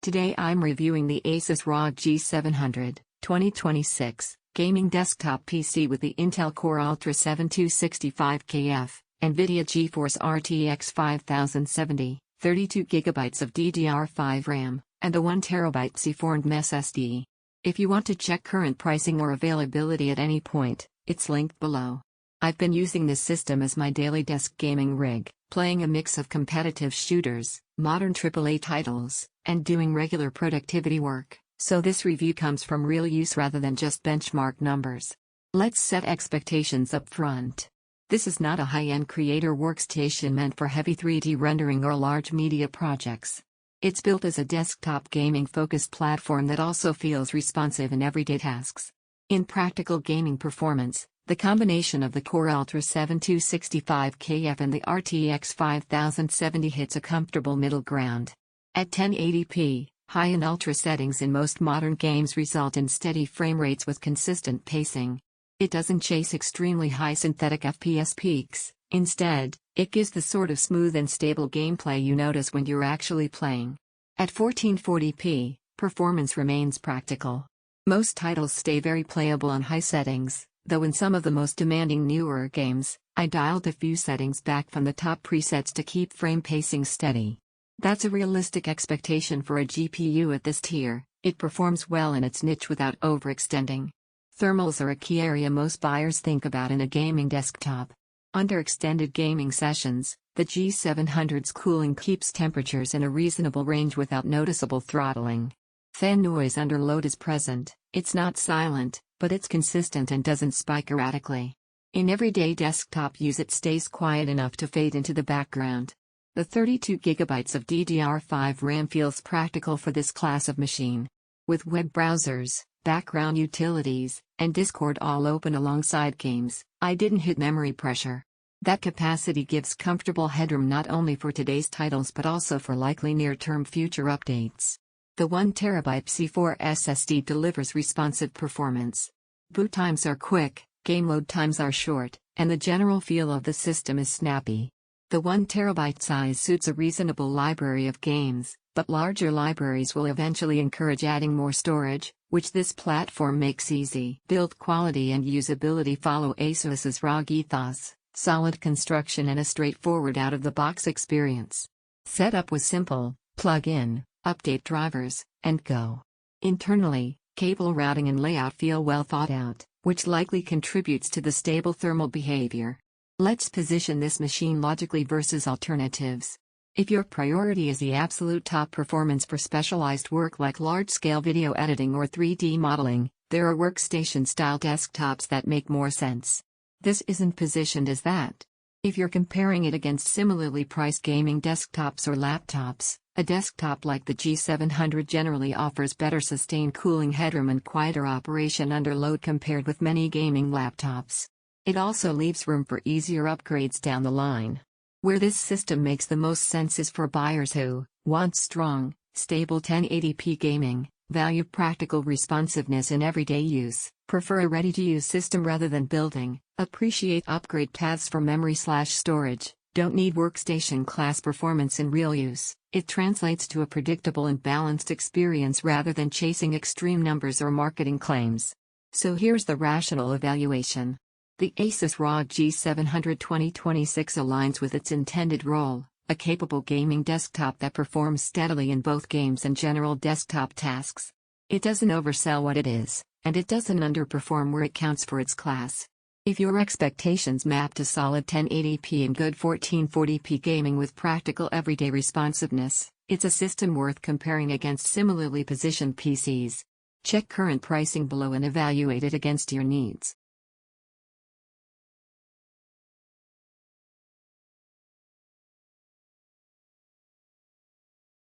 Today I'm reviewing the ASUS ROG G700 2026 gaming desktop PC with the Intel Core Ultra 7265KF, NVIDIA GeForce RTX 5070, 32GB of DDR5 RAM, and a 1TB C4 SSD. If you want to check current pricing or availability at any point, it's linked below. I've been using this system as my daily desk gaming rig, playing a mix of competitive shooters, modern AAA titles, and doing regular productivity work, so this review comes from real use rather than just benchmark numbers. Let's set expectations up front. This is not a high-end creator workstation meant for heavy 3D rendering or large media projects. It's built as a desktop gaming-focused platform that also feels responsive in everyday tasks. In practical gaming performance, the combination of the Core Ultra 7265KF and the RTX 5070 hits a comfortable middle ground. At 1080p, high and ultra settings in most modern games result in steady frame rates with consistent pacing. It doesn't chase extremely high synthetic FPS peaks, instead, it gives the sort of smooth and stable gameplay you notice when you're actually playing. At 1440p, performance remains practical. Most titles stay very playable on high settings, though in some of the most demanding newer games, I dialed a few settings back from the top presets to keep frame pacing steady. That's a realistic expectation for a GPU at this tier. It performs well in its niche without overextending. Thermals are a key area most buyers think about in a gaming desktop. Under extended gaming sessions, the G700's cooling keeps temperatures in a reasonable range without noticeable throttling. Fan noise under load is present. It's not silent, but it's consistent and doesn't spike erratically. In everyday desktop use, it stays quiet enough to fade into the background. The 32GB of DDR5 RAM feels practical for this class of machine. With web browsers, background utilities, and Discord all open alongside games, I didn't hit memory pressure. That capacity gives comfortable headroom not only for today's titles but also for likely near-term future updates. The 1TB C4 SSD delivers responsive performance. Boot times are quick, game load times are short, and the general feel of the system is snappy. The 1TB size suits a reasonable library of games, but larger libraries will eventually encourage adding more storage, which this platform makes easy. Build quality and usability follow ASUS's ROG ethos, solid construction and a straightforward out-of-the-box experience. Setup was simple: plug in, update drivers, and go. Internally, cable routing and layout feel well thought out, which likely contributes to the stable thermal behavior. Let's position this machine logically versus alternatives. If your priority is the absolute top performance for specialized work like large-scale video editing or 3D modeling, there are workstation-style desktops that make more sense. This isn't positioned as that. If you're comparing it against similarly priced gaming desktops or laptops, a desktop like the G700 generally offers better sustained cooling headroom and quieter operation under load compared with many gaming laptops. It also leaves room for easier upgrades down the line. Where this system makes the most sense is for buyers who want strong, stable 1080p gaming, value practical responsiveness in everyday use, prefer a ready-to-use system rather than building, appreciate upgrade paths for memory/storage, don't need workstation-class performance in real use. It translates to a predictable and balanced experience rather than chasing extreme numbers or marketing claims. So here's the rational evaluation. The ASUS ROG G700 2026 aligns with its intended role, a capable gaming desktop that performs steadily in both games and general desktop tasks. It doesn't oversell what it is, and it doesn't underperform where it counts for its class. If your expectations map to solid 1080p and good 1440p gaming with practical everyday responsiveness, it's a system worth comparing against similarly positioned PCs. Check current pricing below and evaluate it against your needs.